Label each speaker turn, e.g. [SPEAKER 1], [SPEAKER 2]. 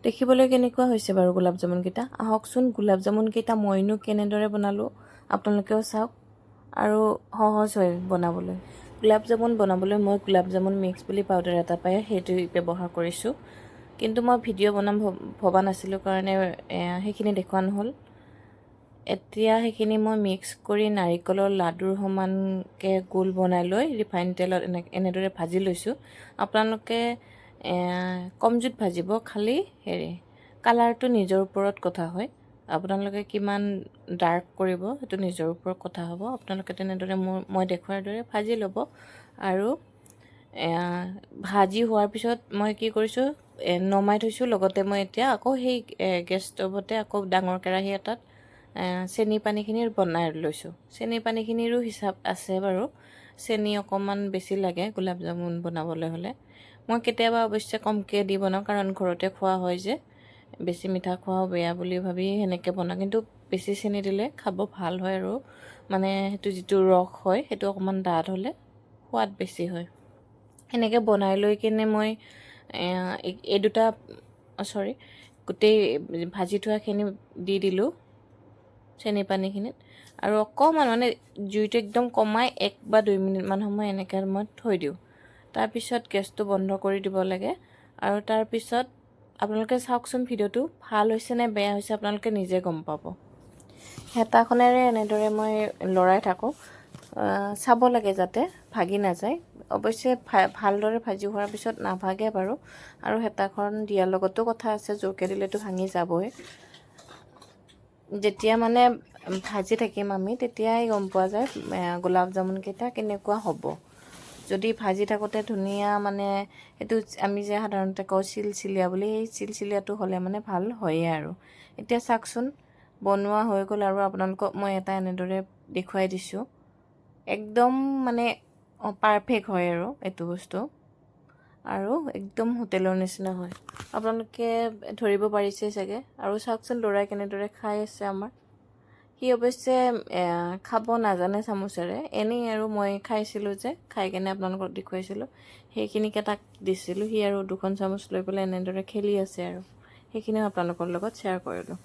[SPEAKER 1] দেখিবলৈ কেনেকুৱা হৈছে বাৰু গোলাপ জামুনকেইটা? আহকচোন গোলাপ জামুনকেইটা মইনো কেনেদৰে বনালোঁ আপোনালোকেও চাওক আৰু সহজ হয় বনাবলৈ। গোলাপ জামুন বনাবলৈ মই গোলাপ জামুন মিক্স বুলি পাউডাৰ এটা পায় সেইটো ব্যৱহাৰ কৰিছোঁ। কিন্তু মই ভিডিঅ' বনাম ভবা নাছিলোঁ কাৰণে সেইখিনি দেখুওৱা নহ'ল। এতিয়া সেইখিনি মই মিক্স কৰি নাৰিকলৰ লাডুৰ সমানকৈ গোল বনাই লৈ ৰিফাইন তেলত এনেদৰে ভাজি লৈছোঁ। আপোনালোকে কম জুইত ভাজিব, খালি কালাৰটো নিজৰ ওপৰত কথা হয়। আপোনালোকে কিমান ডাৰ্ক কৰিব সেইটো নিজৰ ওপৰত কথা হ'ব। আপোনালোকে তেনেদৰে মই দেখুৱাৰ দৰে ভাজি ল'ব। আৰু ভাজি হোৱাৰ পিছত মই কি কৰিছোঁ, নমাই থৈছোঁ। লগতে মই এতিয়া আকৌ সেই গেছ ষ্টভতে আকৌ ডাঙৰ কেৰাহী এটাত চেনি পানীখিনি বনাই লৈছোঁ। চেনি পানীখিনিৰো হিচাপ আছে বাৰু, চেনি অকণমান বেছি লাগে গোলাপ জামুন বনাবলৈ হ'লে। মই কেতিয়াবা অৱশ্যে কমকৈ দি বনাওঁ, কাৰণ ঘৰতে খোৱা হয় যে, বেছি মিঠা খোৱাও বেয়া বুলি ভাবি সেনেকৈ বনাওঁ। কিন্তু বেছি চেনি দিলে খাব ভাল হয় আৰু মানে সেইটো যিটো ৰস হয় সেইটো অকণমান ডাঠ হ'লে সোৱাদ বেছি হয়। সেনেকৈ বনাই লৈ কিনে মই গোটেই ভাজি থোৱাখিনি দি দিলোঁ চেনি পানীখিনিত। আৰু অকণমান মানে জুইটো একদম কমাই 1 বা 2 মিনিটমান সময় এনেকৈ মই থৈ দিওঁ। তাৰপিছত গেছটো বন্ধ কৰি দিব লাগে। আৰু তাৰপিছত আপোনালোকে চাওকচোন ভিডিঅ'টো, ভাল হৈছে নে বেয়া হৈছে আপোনালোকে নিজে গম পাব। হেতাখনেৰে এনেদৰে মই লৰাই থাকোঁ, চাব লাগে যাতে ভাগি নাযায়। অৱশ্যে ভালদৰে ভাজি হোৱাৰ পিছত নাভাগে বাৰু। আৰু হেতাখন দিয়াৰ লগতো কথা আছে, জোৰকৈ দিলেতো ভাঙি যাবই। যেতিয়া মানে ভাজি থাকিম আমি তেতিয়াই গম পোৱা যায় গোলাপ জামুনকেইটা কেনেকুৱা হ'ব। যদি ভাজি থাকোঁতে ধুনীয়া মানে সেইটো আমি যে সাধাৰণতে কওঁ চিলচিলীয়া বুলি, সেই চিলচিলীয়াটো হ'লে মানে ভাল হয়েই আৰু। এতিয়া চাওকচোন বনোৱা হৈ গ'ল আৰু আপোনালোকক মই এটা এনেদৰে দেখুৱাই দিছোঁ। একদম মানে পাৰফেক্ট হয় আৰু এইটো বস্তু, আৰু একদম হোটেলৰ নিচিনা হয়। আপোনালোকে ধৰিব পাৰিছে চাগে। আৰু চাওকচোন ল'ৰাই কেনেদৰে খাই আছে আমাৰ। সি অৱশ্যে খাব নাজানে চামুচেৰে, এনেই আৰু মই খাইছিলোঁ যে, খাই কেনে আপোনালোকক দেখুৱাইছিলোঁ, সেইখিনিকে তাক দিছিলোঁ। সি আৰু 2খন চামুচ লৈ পেলাই এনেদৰে খেলি আছে আৰু সেইখিনিও আপোনালোকৰ লগত শ্বেয়াৰ কৰিলোঁ।